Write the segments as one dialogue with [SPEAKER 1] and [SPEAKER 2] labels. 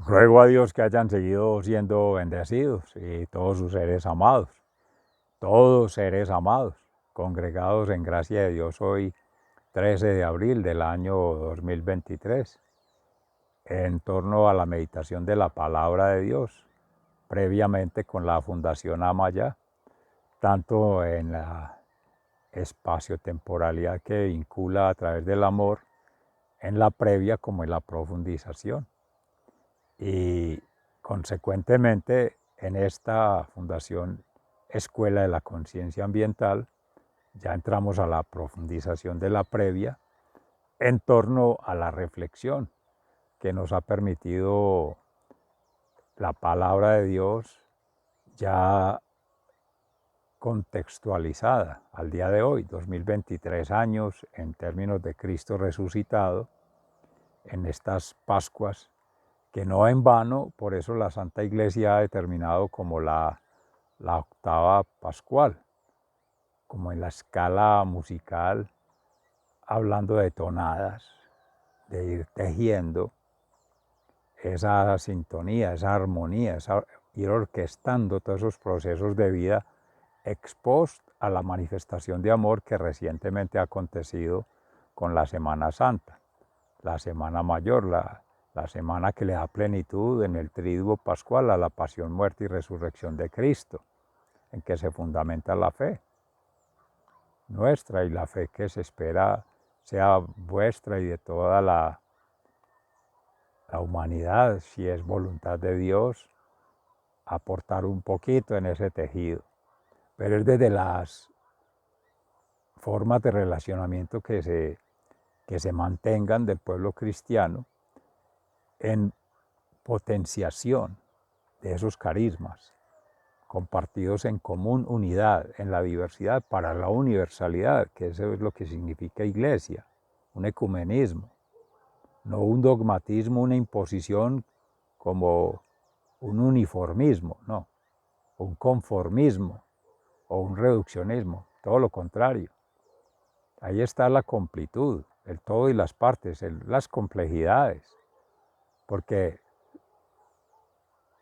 [SPEAKER 1] Ruego a Dios que hayan seguido siendo bendecidos y todos sus seres amados, congregados en gracia de Dios hoy, 13 de abril del año 2023, en torno a la meditación de la palabra de Dios, previamente con la Fundación Amaya, tanto en la espacio-temporalidad que vincula a través del amor, en la previa como en la profundización. Y consecuentemente en esta Fundación Escuela de la Conciencia Ambiental ya entramos a la profundización de la previa en torno a la reflexión que nos ha permitido la palabra de Dios ya contextualizada al día de hoy, 2023 años en términos de Cristo resucitado, en estas Pascuas, que no en vano, por eso la Santa Iglesia ha determinado como la octava pascual, como en la escala musical, hablando de tonadas, de ir tejiendo esa sintonía, esa armonía, ir orquestando todos esos procesos de vida ex post a la manifestación de amor que recientemente ha acontecido con la Semana Santa, la Semana Mayor, la semana que le da plenitud en el triduo pascual a la pasión, muerte y resurrección de Cristo, en que se fundamenta la fe nuestra y la fe que se espera sea vuestra y de toda la humanidad, si es voluntad de Dios, aportar un poquito en ese tejido. Pero es desde las formas de relacionamiento que se mantengan del pueblo cristiano en potenciación de esos carismas, compartidos en común unidad, en la diversidad para la universalidad, que eso es lo que significa iglesia, un ecumenismo, no un dogmatismo, una imposición como un uniformismo, no, un conformismo o un reduccionismo, todo lo contrario. Ahí está la completud, el todo y las partes, las complejidades, porque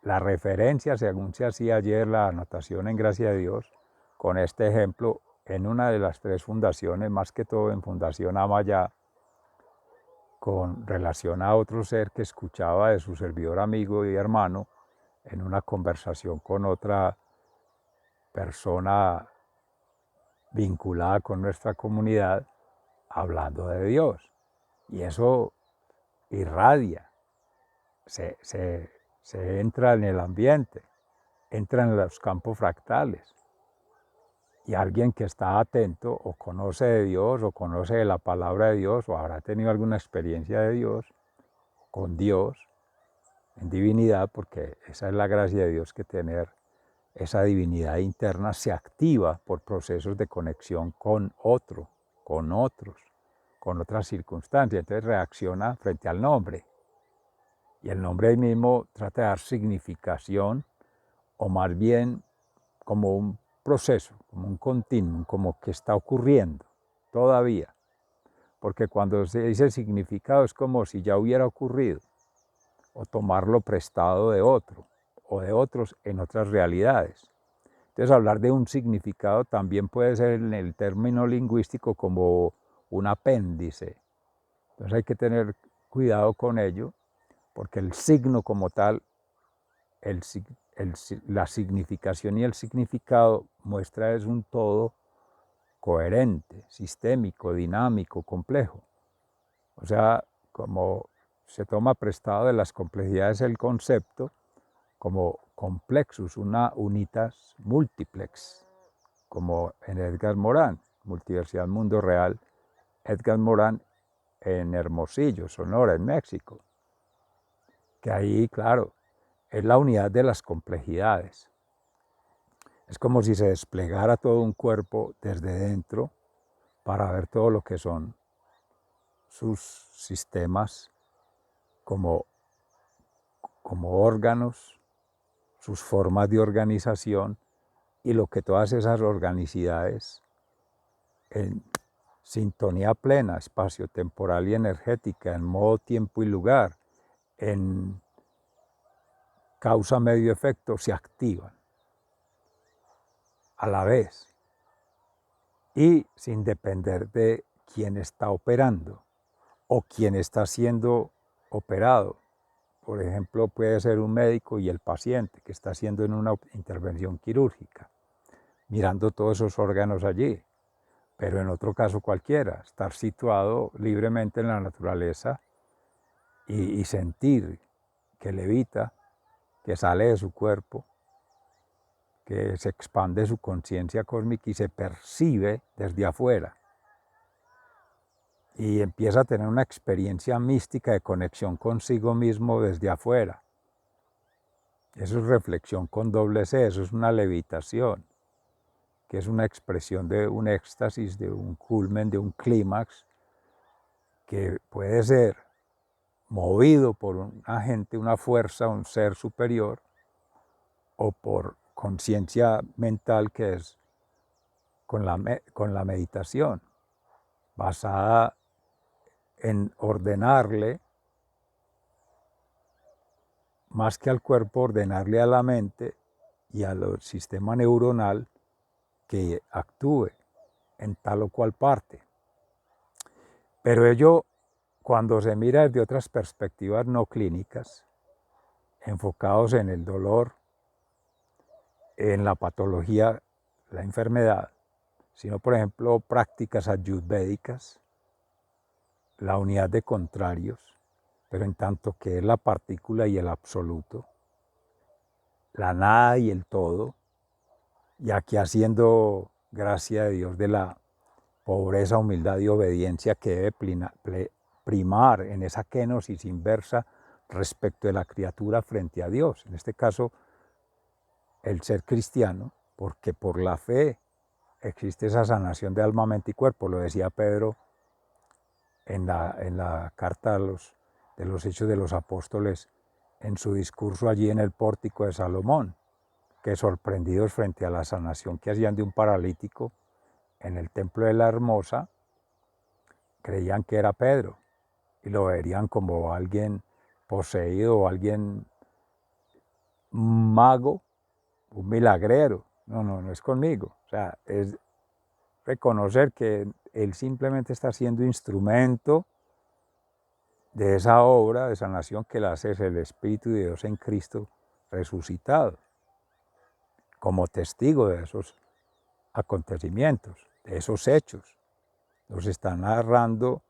[SPEAKER 1] la referencia, según se hacía ayer la anotación en Gracia de Dios, con este ejemplo, en una de las tres fundaciones, más que todo en Fundación Amaya, con relación a otro ser que escuchaba de su servidor amigo y hermano, en una conversación con otra persona vinculada con nuestra comunidad, hablando de Dios. Y eso irradia, se entra en el ambiente, entra en los campos fractales. Y alguien que está atento o conoce de Dios o conoce de la palabra de Dios o habrá tenido alguna experiencia de Dios, con Dios, en divinidad, porque esa es la gracia de Dios, que tener esa divinidad interna se activa por procesos de conexión con otro, con otros, con otras circunstancias. Entonces reacciona frente al nombre. Y el nombre ahí mismo trata de dar significación, o más bien como un proceso, como un continuum, como que está ocurriendo todavía. Porque cuando se dice significado es como si ya hubiera ocurrido, o tomarlo prestado de otro, o de otros en otras realidades. Entonces hablar de un significado también puede ser en el término lingüístico como un apéndice. Entonces hay que tener cuidado con ello, porque el signo como tal, el, la significación y el significado muestra es un todo coherente, sistémico, dinámico, complejo. O sea, como se toma prestado de las complejidades el concepto, como complexus, una unitas multiplex, como en Edgar Morin, Multiversidad Mundo Real, Edgar Morin en Hermosillo, Sonora, en México. Que ahí, claro, es la unidad de las complejidades. Es como si se desplegara todo un cuerpo desde dentro para ver todo lo que son sus sistemas como, como órganos, sus formas de organización y lo que todas esas organicidades en sintonía plena, espacio temporal y energética, en modo, tiempo y lugar, en causa, medio, efecto, se activan a la vez y sin depender de quién está operando o quién está siendo operado. Por ejemplo, puede ser un médico y el paciente que está haciendo en una intervención quirúrgica, mirando todos esos órganos allí. Pero en otro caso cualquiera, estar situado libremente en la naturaleza y sentir que levita, que sale de su cuerpo, que se expande su conciencia cósmica y se percibe desde afuera. Y empieza a tener una experiencia mística de conexión consigo mismo desde afuera. Eso es reflexión con doble C, eso es una levitación, que es una expresión de un éxtasis, de un culmen, de un clímax, que puede ser movido por un agente, una fuerza, un ser superior, o por conciencia mental, que es con la meditación, basada en ordenarle, más que al cuerpo, ordenarle a la mente y al sistema neuronal que actúe en tal o cual parte. Pero ello, cuando se mira desde otras perspectivas no clínicas, enfocados en el dolor, en la patología, la enfermedad, sino, por ejemplo, prácticas ayurvédicas, la unidad de contrarios, pero en tanto que es la partícula y el absoluto, la nada y el todo, y aquí haciendo gracia de Dios de la pobreza, humildad y obediencia que debe primar en esa kenosis inversa respecto de la criatura frente a Dios, en este caso el ser cristiano, porque por la fe existe esa sanación de alma, mente y cuerpo, lo decía Pedro en la carta de los Hechos de los Apóstoles, en su discurso allí en el pórtico de Salomón, que sorprendidos frente a la sanación que hacían de un paralítico en el templo de la Hermosa, creían que era Pedro y lo verían como alguien poseído o alguien mago, un milagrero. No, no, no es conmigo. O sea, es reconocer que él simplemente está siendo instrumento de esa obra de sanación que la hace el Espíritu de Dios en Cristo resucitado, como testigo de esos acontecimientos, de esos hechos. Los está narrando,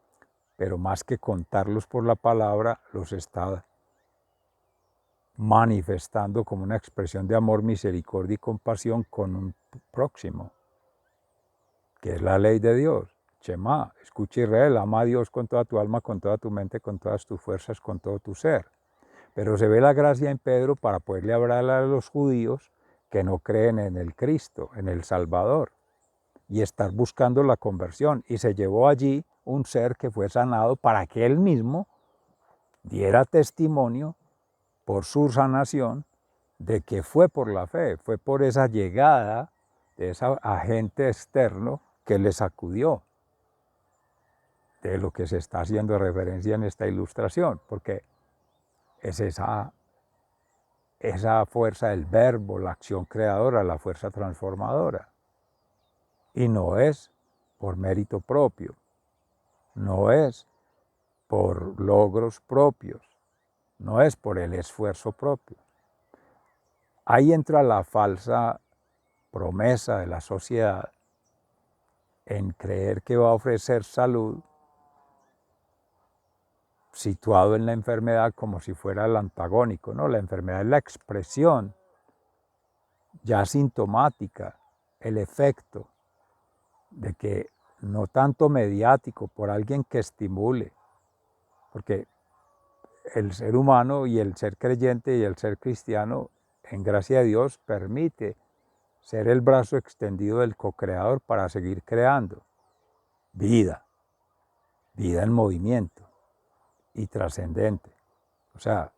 [SPEAKER 1] pero más que contarlos por la palabra, los está manifestando como una expresión de amor, misericordia y compasión con un próximo, que es la ley de Dios. Shema, escucha Israel, ama a Dios con toda tu alma, con toda tu mente, con todas tus fuerzas, con todo tu ser. Pero se ve la gracia en Pedro para poderle hablar a los judíos que no creen en el Cristo, en el Salvador, y estar buscando la conversión. Y se llevó allí un ser que fue sanado para que él mismo diera testimonio por su sanación de que fue por la fe, fue por esa llegada de ese agente externo que le sacudió, de lo que se está haciendo referencia en esta ilustración, porque es esa fuerza del verbo, la acción creadora, la fuerza transformadora. Y no es por mérito propio, no es por logros propios, no es por el esfuerzo propio. Ahí entra la falsa promesa de la sociedad en creer que va a ofrecer salud situado en la enfermedad como si fuera el antagónico, ¿no? La enfermedad es la expresión ya sintomática, el efecto de que no tanto mediático, por alguien que estimule, porque el ser humano y el ser creyente y el ser cristiano, en gracia de Dios, permite ser el brazo extendido del co-creador para seguir creando vida, vida en movimiento y trascendente. O sea,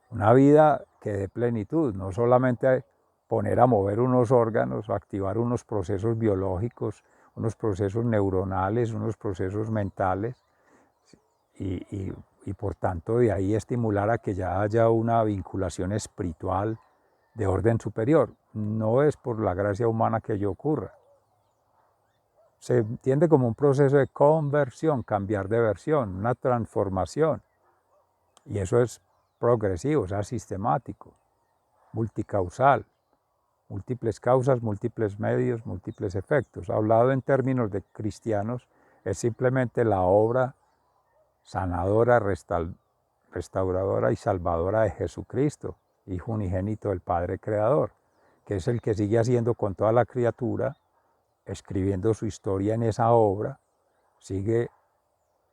[SPEAKER 1] una vida que dé plenitud, no solamente poner a mover unos órganos, activar unos procesos biológicos, unos procesos neuronales, unos procesos mentales y y por tanto de ahí estimular a que ya haya una vinculación espiritual de orden superior. No es por la gracia humana que ello ocurra. Se entiende como un proceso de conversión, cambiar de versión, una transformación. Y eso es progresivo, o sea, sistemático, multicausal, múltiples causas, múltiples medios, múltiples efectos. Hablado en términos de cristianos, es simplemente la obra sanadora, restauradora y salvadora de Jesucristo, Hijo unigénito del Padre Creador, que es el que sigue haciendo con toda la criatura, escribiendo su historia en esa obra, sigue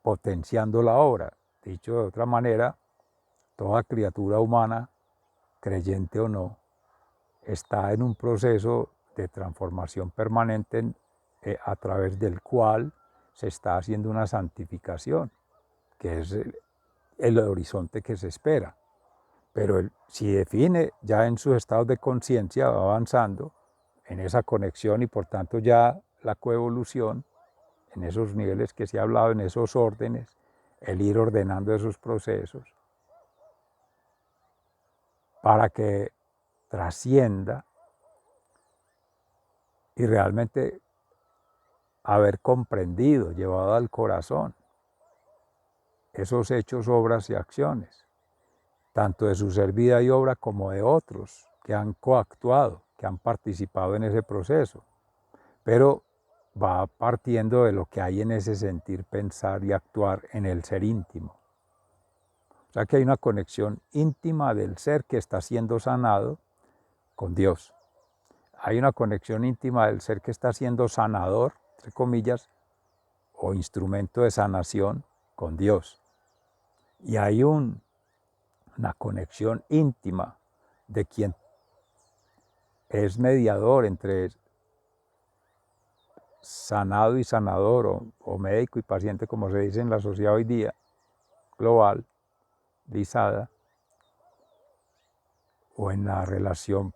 [SPEAKER 1] potenciando la obra. Dicho de otra manera, toda criatura humana, creyente o no, está en un proceso de transformación permanente a través del cual se está haciendo una santificación, que es el horizonte que se espera. Pero si define ya en sus estados de conciencia, va avanzando en esa conexión y por tanto ya la coevolución, en esos niveles que se ha hablado, en esos órdenes, el ir ordenando esos procesos para que trascienda y realmente haber comprendido, llevado al corazón esos hechos, obras y acciones, tanto de su ser vida y obra como de otros que han coactuado, que han participado en ese proceso, pero va partiendo de lo que hay en ese sentir, pensar y actuar en el ser íntimo. O sea que hay una conexión íntima del ser que está siendo sanado con Dios. Hay una conexión íntima del ser que está siendo sanador, entre comillas, o instrumento de sanación con Dios. Y hay una conexión íntima de quien es mediador entre sanado y sanador, o médico y paciente, como se dice en la sociedad hoy día, globalizada, o en la relación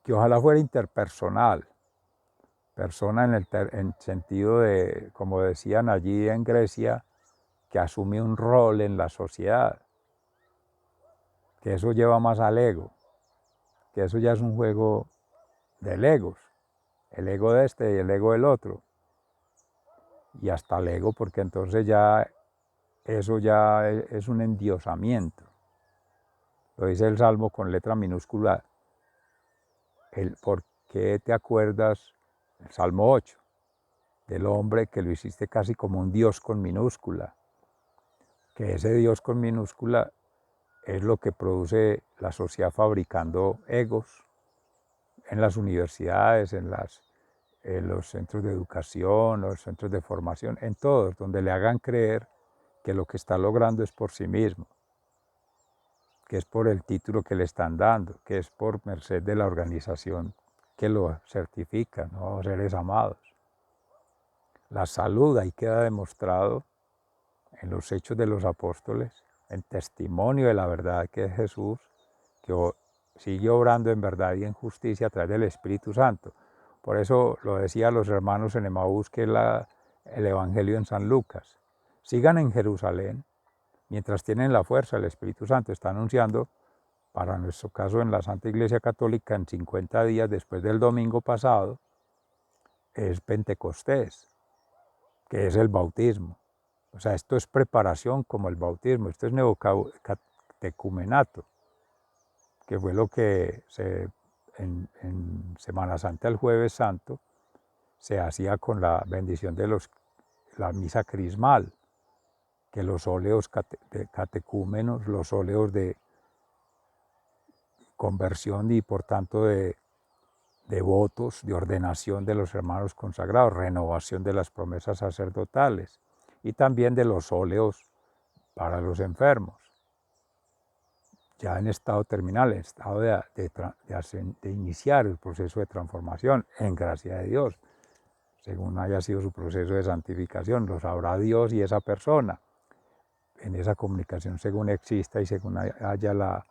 [SPEAKER 1] que ojalá fuera interpersonal, persona en el sentido de, como decían allí en Grecia, que asume un rol en la sociedad, que eso lleva más al ego, que eso ya es un juego del egos, el ego de este y el ego del otro, y hasta el ego, porque entonces ya eso ya es un endiosamiento. Lo dice el Salmo con letra minúscula, el ¿por qué te acuerdas? El Salmo 8, del hombre que lo hiciste casi como un Dios con minúscula, que ese Dios con minúscula es lo que produce la sociedad fabricando egos en las universidades, en los centros de educación, los centros de formación, en todos, donde le hagan creer que lo que está logrando es por sí mismo, que es por el título que le están dando, que es por merced de la organización que lo certifica, ¿no? Seres amados. La salud ahí queda demostrado en los hechos de los apóstoles, en testimonio de la verdad que es Jesús, que sigue obrando en verdad y en justicia a través del Espíritu Santo. Por eso lo decía a los hermanos en Emaús, que es el Evangelio en San Lucas. Sigan en Jerusalén, mientras tienen la fuerza, el Espíritu Santo está anunciando, para nuestro caso en la Santa Iglesia Católica, en 50 días después del domingo pasado, es Pentecostés, que es el bautismo. O sea, esto es preparación como el bautismo, esto es neocatecumenato, que fue lo que en Semana Santa, el Jueves Santo, se hacía con la bendición de la misa crismal, que los óleos de catecúmenos, los óleos de conversión y por tanto de votos, de ordenación de los hermanos consagrados, renovación de las promesas sacerdotales y también de los óleos para los enfermos, ya en estado terminal, en estado de iniciar el proceso de transformación, en gracia de Dios, según haya sido su proceso de santificación, lo sabrá Dios y esa persona, en esa comunicación según exista y según haya la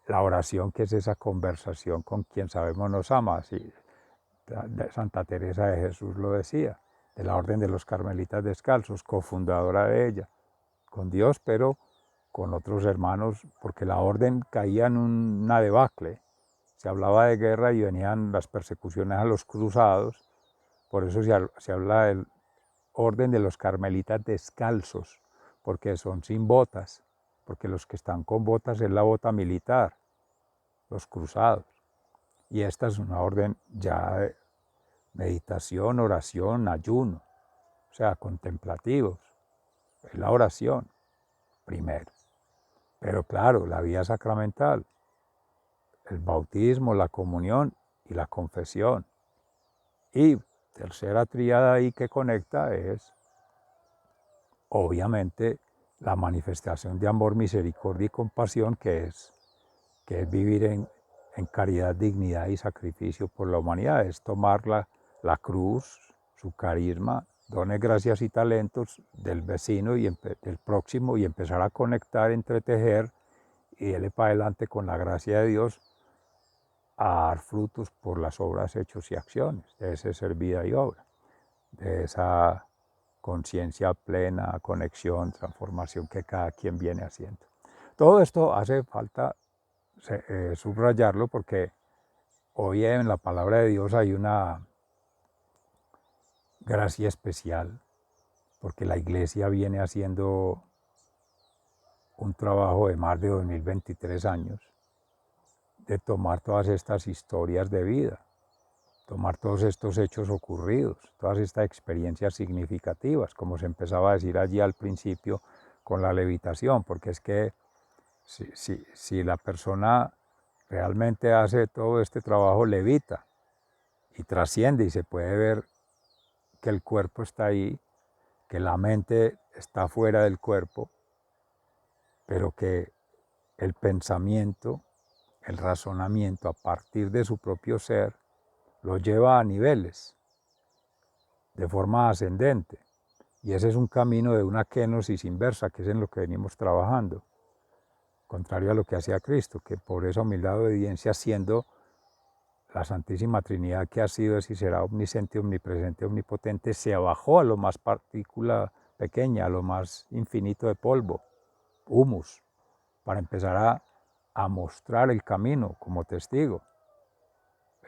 [SPEAKER 1] oración, que es esa conversación con quien sabemos nos ama, así Santa Teresa de Jesús lo decía, de la Orden de los Carmelitas Descalzos, cofundadora de ella, con Dios, pero con otros hermanos, porque la orden caía en una debacle. Se hablaba de guerra y venían las persecuciones a los cruzados, por eso se habla del Orden de los Carmelitas Descalzos, porque son sin botas, porque los que están con botas es la bota militar, los cruzados. Y esta es una orden ya de meditación, oración, ayuno, o sea, contemplativos. Es la oración primero. Pero claro, la vía sacramental, el bautismo, la comunión y la confesión. Y tercera tríada ahí que conecta es, obviamente, la manifestación de amor, misericordia y compasión, que es vivir en caridad, dignidad y sacrificio por la humanidad, es tomar la cruz, su carisma, dones, gracias y talentos del vecino y del próximo y empezar a conectar, entretejer y darle para adelante con la gracia de Dios a dar frutos por las obras, hechos y acciones, de ese ser, vida y obra, de esa conciencia plena, conexión, transformación que cada quien viene haciendo. Todo esto hace falta subrayarlo porque hoy en la palabra de Dios hay una gracia especial, porque la iglesia viene haciendo un trabajo de más de 2023 años, de tomar todas estas historias de vida, tomar todos estos hechos ocurridos, todas estas experiencias significativas, como se empezaba a decir allí al principio con la levitación, porque es que si la persona realmente hace todo este trabajo, levita y trasciende y se puede ver que el cuerpo está ahí, que la mente está fuera del cuerpo, pero que el pensamiento, el razonamiento a partir de su propio ser, lo lleva a niveles de forma ascendente. Y ese es un camino de una kenosis inversa, que es en lo que venimos trabajando, contrario a lo que hacía Cristo, que por esa humildad de obediencia, siendo la Santísima Trinidad que ha sido, es y será omnisciente, omnipresente, omnipotente, se bajó a lo más partícula pequeña, a lo más infinito de polvo, humus, para empezar a mostrar el camino como testigo.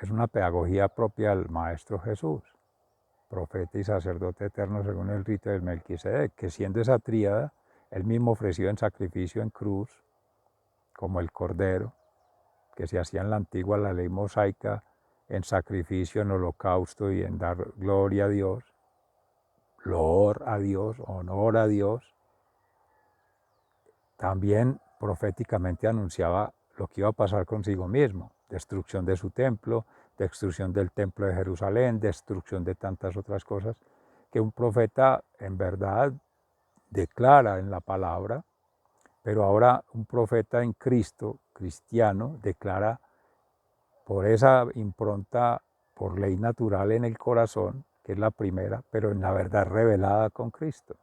[SPEAKER 1] Es una pedagogía propia del Maestro Jesús, profeta y sacerdote eterno según el rito del Melquisedec, que siendo esa tríada, él mismo ofreció en sacrificio en cruz, como el Cordero, que se hacía en la antigua, la ley mosaica, en sacrificio, en holocausto y en dar gloria a Dios, loor a Dios, honor a Dios. También proféticamente anunciaba lo que iba a pasar consigo mismo, destrucción de su templo, destrucción del templo de Jerusalén, destrucción de tantas otras cosas, que un profeta en verdad declara en la palabra, pero ahora un profeta en Cristo, cristiano, declara por esa impronta, por ley natural en el corazón, que es la primera, pero en la verdad revelada con Cristo.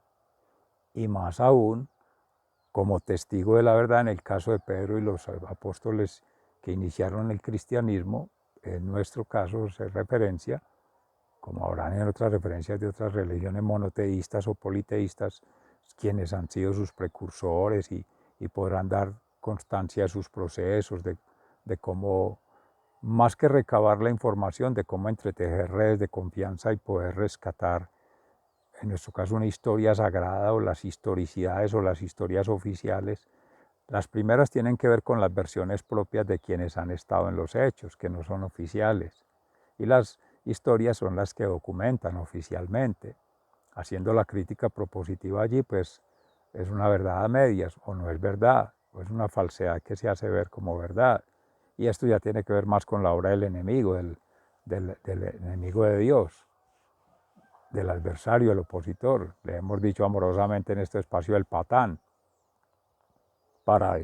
[SPEAKER 1] Y más aún, como testigo de la verdad, en el caso de Pedro y los apóstoles que iniciaron el cristianismo, en nuestro caso se referencia, como habrán en otras referencias de otras religiones monoteístas o politeístas, quienes han sido sus precursores y podrán dar constancia de sus procesos, de cómo, más que recabar la información, de cómo entretejer redes de confianza y poder rescatar, en nuestro caso, una historia sagrada o las historicidades o las historias oficiales. Las primeras tienen que ver con las versiones propias de quienes han estado en los hechos, que no son oficiales. Y las historias son las que documentan oficialmente. Haciendo la crítica propositiva allí, pues es una verdad a medias, o no es verdad, o es una falsedad que se hace ver como verdad. Y esto ya tiene que ver más con la obra del enemigo, del enemigo de Dios, del adversario, el opositor. Le hemos dicho amorosamente en este espacio el patán, para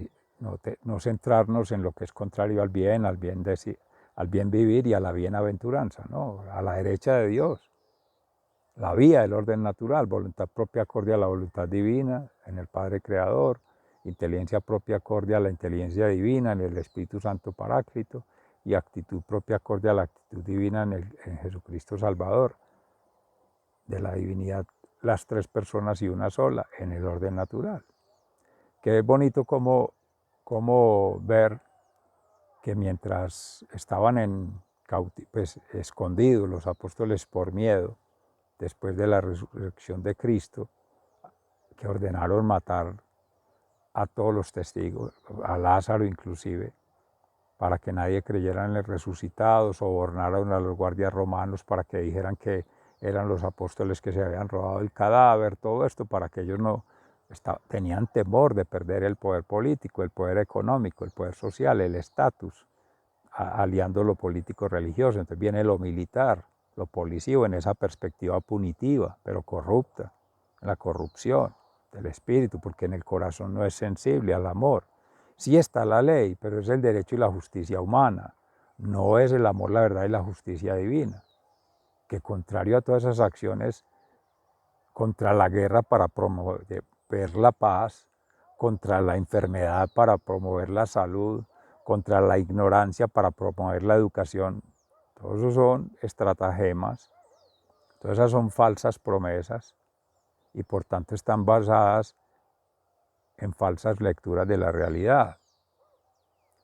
[SPEAKER 1] no centrarnos en lo que es contrario al bien vivir y a la bienaventuranza, ¿no? A la derecha de Dios. La vía del orden natural, voluntad propia acorde a la voluntad divina en el Padre Creador, inteligencia propia acorde a la inteligencia divina en el Espíritu Santo Paráclito y actitud propia acorde a la actitud divina en Jesucristo Salvador. de la divinidad, las tres personas y una sola, en el orden natural. Que es bonito como ver que mientras estaban pues, escondidos los apóstoles por miedo, después de la resurrección de Cristo, que ordenaron matar a todos los testigos, a Lázaro inclusive, para que nadie creyera en el resucitado, sobornaron a los guardias romanos para que dijeran que eran los apóstoles que se habían robado el cadáver, todo esto para que ellos no tenían temor de perder el poder político, el poder económico, el poder social, el estatus, aliando lo político-religioso. Entonces viene lo militar, lo policío en esa perspectiva punitiva, pero corrupta, la corrupción del espíritu, porque en el corazón no es sensible al amor. Sí está la ley, pero es el derecho y la justicia humana, no es el amor, la verdad y la justicia divina, que contrario a todas esas acciones contra la guerra para promover la paz, contra la enfermedad para promover la salud, contra la ignorancia para promover la educación, todos esos son estratagemas, todas esas son falsas promesas y por tanto están basadas en falsas lecturas de la realidad.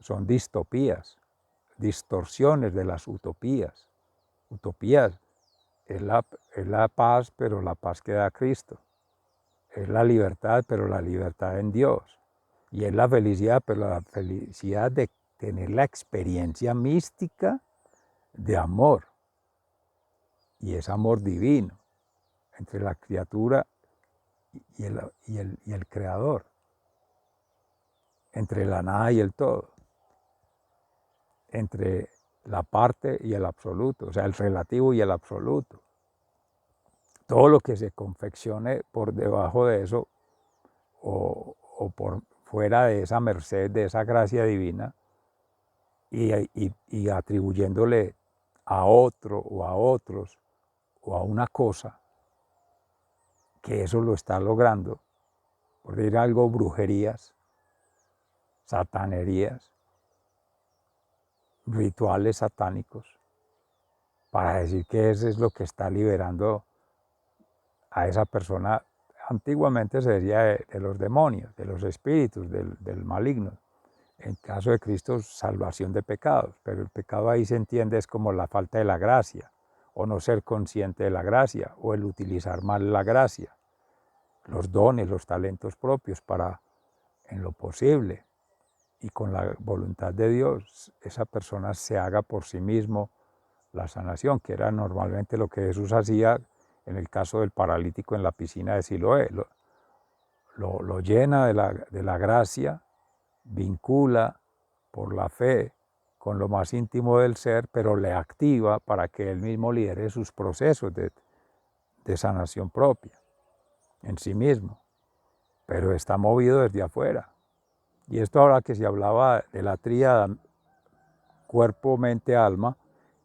[SPEAKER 1] Son distopías, distorsiones de las utopías. Utopías es la paz, pero la paz que da Cristo. Es la libertad, pero la libertad en Dios. Y es la felicidad, pero la felicidad de tener la experiencia mística de amor. Y es amor divino entre la criatura y el Creador, entre la nada y el todo, entre la parte y el absoluto, o sea, el relativo y el absoluto. Todo lo que se confeccione por debajo de eso o por fuera de esa merced, de esa gracia divina, y atribuyéndole a otro o a otros o a una cosa, que eso lo está logrando, por decir algo, brujerías, satanerías, rituales satánicos, para decir que eso es lo que está liberando a esa persona. Antiguamente se decía de los demonios, de los espíritus, del maligno. En caso de Cristo, salvación de pecados, pero el pecado ahí se entiende es como la falta de la gracia, o no ser consciente de la gracia, o el utilizar mal la gracia, los dones, los talentos propios para, en lo posible, y con la voluntad de Dios, esa persona se haga por sí mismo la sanación, que era normalmente lo que Jesús hacía en el caso del paralítico en la piscina de Siloé. Lo llena de la gracia, vincula por la fe con lo más íntimo del ser, pero le activa para que él mismo lidere sus procesos de sanación propia en sí mismo, pero está movido desde afuera. Y esto ahora que se hablaba de la tríada cuerpo, mente, alma,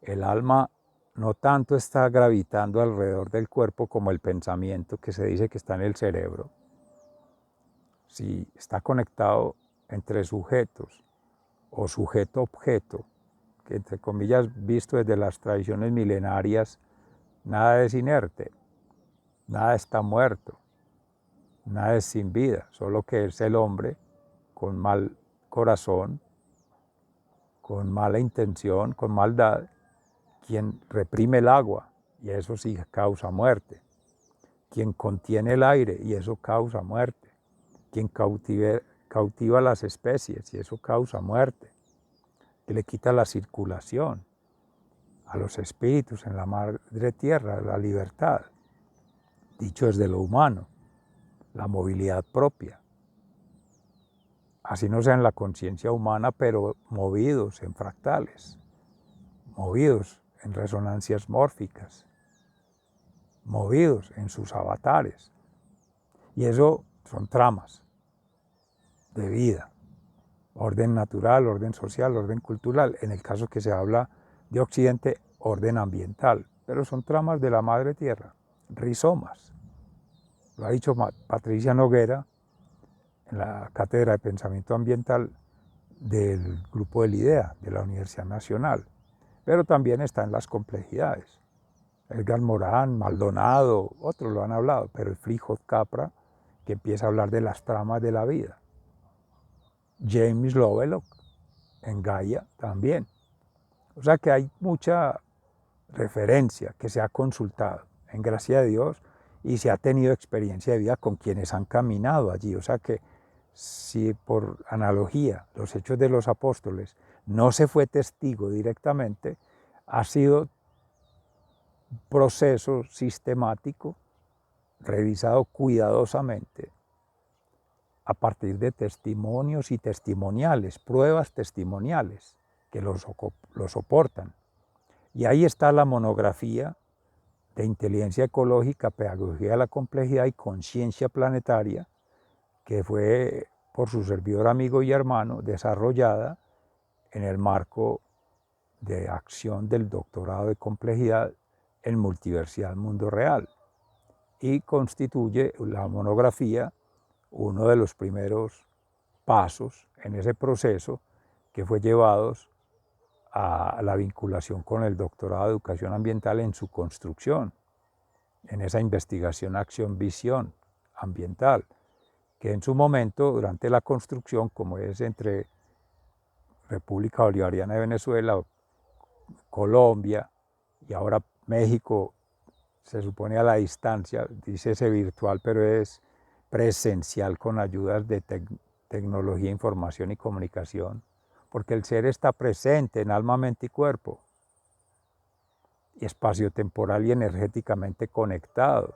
[SPEAKER 1] el alma no tanto está gravitando alrededor del cuerpo como el pensamiento que se dice que está en el cerebro. Si está conectado entre sujetos o sujeto-objeto, que entre comillas visto desde las tradiciones milenarias, nada es inerte, nada está muerto, nada es sin vida, solo que es el hombre con mal corazón, con mala intención, con maldad, quien reprime el agua, y eso sí causa muerte, quien contiene el aire, y eso causa muerte, quien cautiva las especies, y eso causa muerte, que le quita la circulación a los espíritus en la madre tierra, la libertad, dicho desde lo humano, la movilidad propia. Así no sea en la conciencia humana, pero movidos en fractales, movidos en resonancias mórficas, movidos en sus avatares. Y eso son tramas de vida, orden natural, orden social, orden cultural. En el caso que se habla de Occidente, orden ambiental, pero son tramas de la madre tierra, rizomas. Lo ha dicho Patricia Noguera en la Cátedra de Pensamiento Ambiental del Grupo del IDEA, de la Universidad Nacional, pero también está en las complejidades. Edgar Morán, Maldonado, otros lo han hablado, pero el Frijol Capra, que empieza a hablar de las tramas de la vida. James Lovelock, en Gaia también. O sea que hay mucha referencia que se ha consultado, en gracia de Dios, y se ha tenido experiencia de vida con quienes han caminado allí. O sea que si por analogía los hechos de los apóstoles no se fue testigo directamente, ha sido proceso sistemático, revisado cuidadosamente, a partir de testimonios y testimoniales, pruebas testimoniales que lo soportan. Y ahí está la monografía de Inteligencia Ecológica, Pedagogía de la Complejidad y Conciencia Planetaria, que fue por su servidor amigo y hermano desarrollada en el marco de acción del doctorado de complejidad en multiversidad mundo real, y constituye la monografía uno de los primeros pasos en ese proceso que fue llevado a la vinculación con el doctorado de educación ambiental en su construcción, en esa investigación, acción, visión ambiental, que en su momento, durante la construcción, como es entre República Bolivariana de Venezuela, Colombia y ahora México, se supone a la distancia, dícese virtual, pero es presencial con ayudas de tecnología, información y comunicación, porque el ser está presente en alma, mente y cuerpo, y espacio-temporal y energéticamente conectados,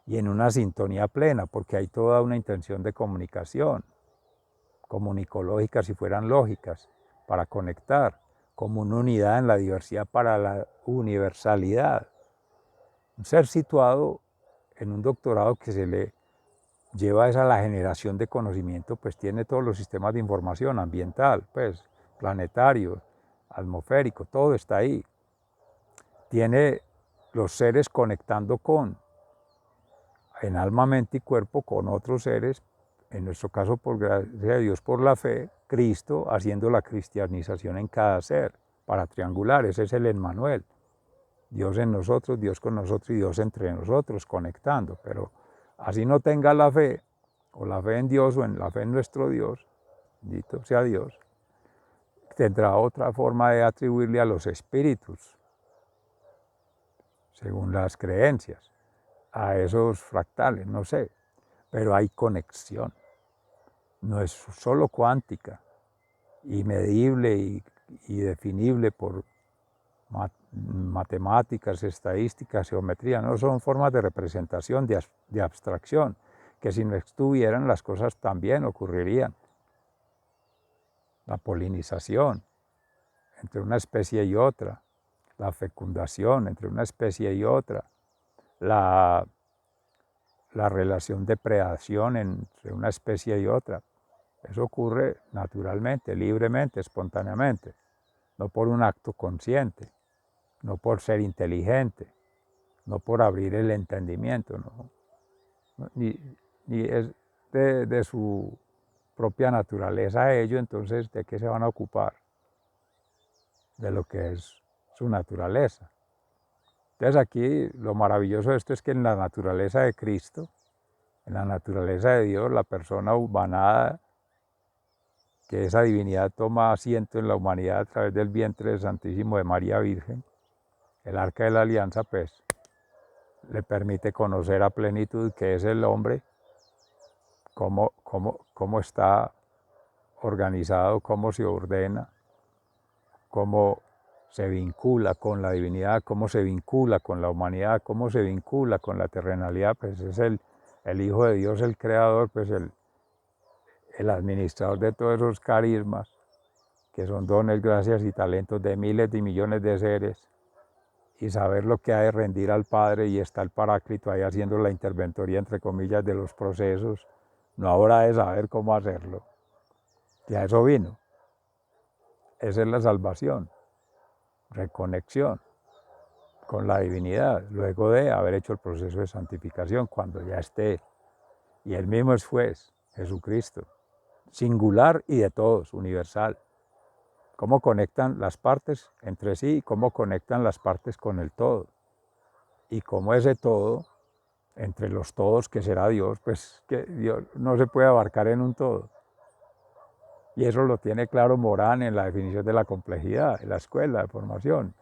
[SPEAKER 1] y en una sintonía plena, porque hay toda una intención de comunicación, comunicológica si fueran lógicas, para conectar, como una unidad en la diversidad para la universalidad. Un ser situado en un doctorado que se le lleva a la generación de conocimiento, pues tiene todos los sistemas de información ambiental, pues planetario, atmosférico, todo está ahí. Tiene los seres conectando en alma, mente y cuerpo con otros seres, en nuestro caso, por gracia de Dios, por la fe, Cristo haciendo la cristianización en cada ser, para triangular, ese es el Emmanuel. Dios en nosotros, Dios con nosotros y Dios entre nosotros, conectando. Pero así no tenga la fe, o la fe en Dios, o en la fe en nuestro Dios, bendito sea Dios, tendrá otra forma de atribuirle a los espíritus, según las creencias, a esos fractales, no sé, pero hay conexión. No es solo cuántica y medible y definible por matemáticas, estadísticas, geometría, no son formas de representación, de abstracción, que si no estuvieran las cosas también ocurrirían. La polinización entre una especie y otra, la fecundación entre una especie y otra, la relación de predación entre una especie y otra. Eso ocurre naturalmente, libremente, espontáneamente, no por un acto consciente, no por ser inteligente, no por abrir el entendimiento, ni es de su propia naturaleza ello. Entonces, ¿de qué se van a ocupar? De lo que es su naturaleza. Entonces aquí lo maravilloso de esto es que en la naturaleza de Cristo, en la naturaleza de Dios, la persona humanada, que esa divinidad toma asiento en la humanidad a través del vientre santísimo de María Virgen, el arca de la alianza, pues le permite conocer a plenitud qué es el hombre, cómo está organizado, cómo se ordena, cómo se vincula con la divinidad, cómo se vincula con la humanidad, cómo se vincula con la terrenalidad. Pues es el Hijo de Dios, el Creador, pues el administrador de todos esos carismas, que son dones, gracias y talentos de miles de millones de seres, y saber lo que ha de rendir al Padre, y está el Paráclito ahí haciendo la interventoría, entre comillas, de los procesos, no habrá de saber cómo hacerlo. Y a eso vino. Esa es la salvación, reconexión con la divinidad, luego de haber hecho el proceso de santificación, cuando ya esté. Y él mismo es juez, Jesucristo, singular y de todos, universal. Cómo conectan las partes entre sí y cómo conectan las partes con el todo. y como ese todo, entre los todos que será Dios, pues que Dios no se puede abarcar en un todo. Y eso lo tiene claro Morán en la definición de la complejidad, en la escuela de formación,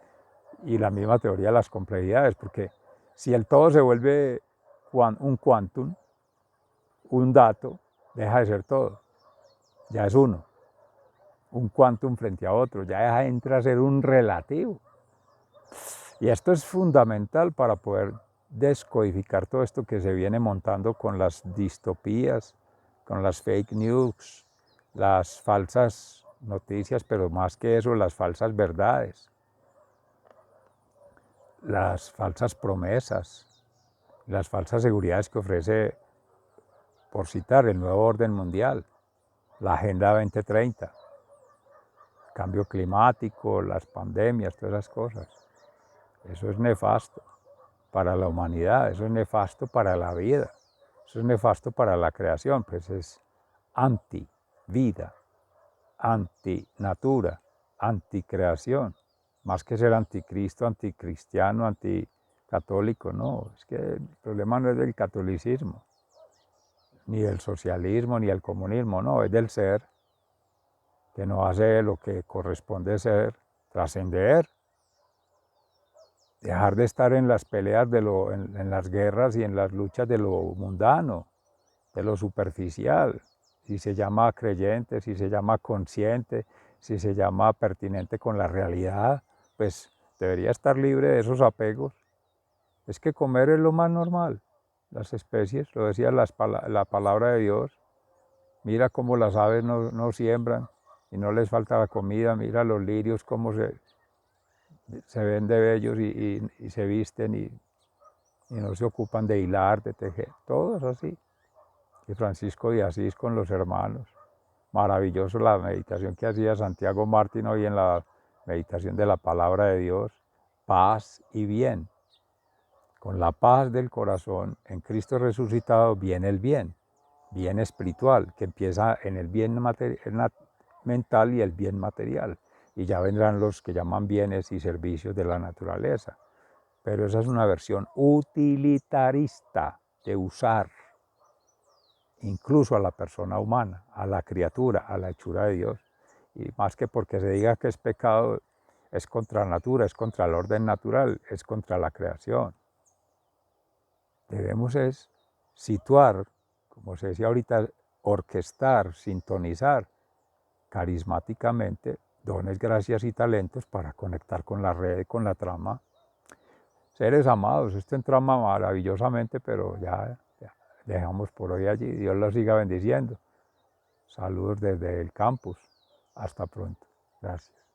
[SPEAKER 1] y la misma teoría de las complejidades, porque si el todo se vuelve un quantum, un dato, deja de ser todo, ya es uno, un quantum frente a otro, ya entra a ser un relativo. Y esto es fundamental para poder descodificar todo esto que se viene montando con las distopías, con las fake news, las falsas noticias, pero más que eso, las falsas verdades, las falsas promesas, las falsas seguridades que ofrece, por citar, el nuevo orden mundial, la Agenda 2030, cambio climático, las pandemias, todas esas cosas. Eso es nefasto para la humanidad, eso es nefasto para la vida, eso es nefasto para la creación, pues es anti-vida, anti-natura, anti-creación, más que ser anticristo, anticristiano, anticatólico, no, es que el problema no es del catolicismo, ni del socialismo, ni del comunismo, no, es del ser, que no hace lo que corresponde ser, trascender, dejar de estar en las peleas, en las guerras y en las luchas de lo mundano, de lo superficial, si se llama creyente, si se llama consciente, si se llama pertinente con la realidad, pues debería estar libre de esos apegos. Es que comer es lo más normal, las especies, lo decía la palabra de Dios, mira cómo las aves no siembran y no les falta la comida, mira los lirios cómo se ven de bellos y se visten y no se ocupan de hilar, de tejer, todo es así. Y Francisco de Asís con los hermanos, maravilloso la meditación que hacía Santiago Martín hoy en la meditación de la palabra de Dios, paz y bien. Con la paz del corazón en Cristo resucitado viene el bien espiritual, que empieza en el bien mental y el bien material. Y ya vendrán los que llaman bienes y servicios de la naturaleza. Pero esa es una versión utilitarista de usar incluso a la persona humana, a la criatura, a la hechura de Dios. Y más que porque se diga que es pecado, es contra la natura, es contra el orden natural, es contra la creación. Debemos es situar, como se decía ahorita, orquestar, sintonizar carismáticamente dones, gracias y talentos para conectar con la red, con la trama. Seres amados, esto entrama maravillosamente, pero ya dejamos por hoy allí. Dios los siga bendiciendo. Saludos desde el campus. Hasta pronto. Gracias.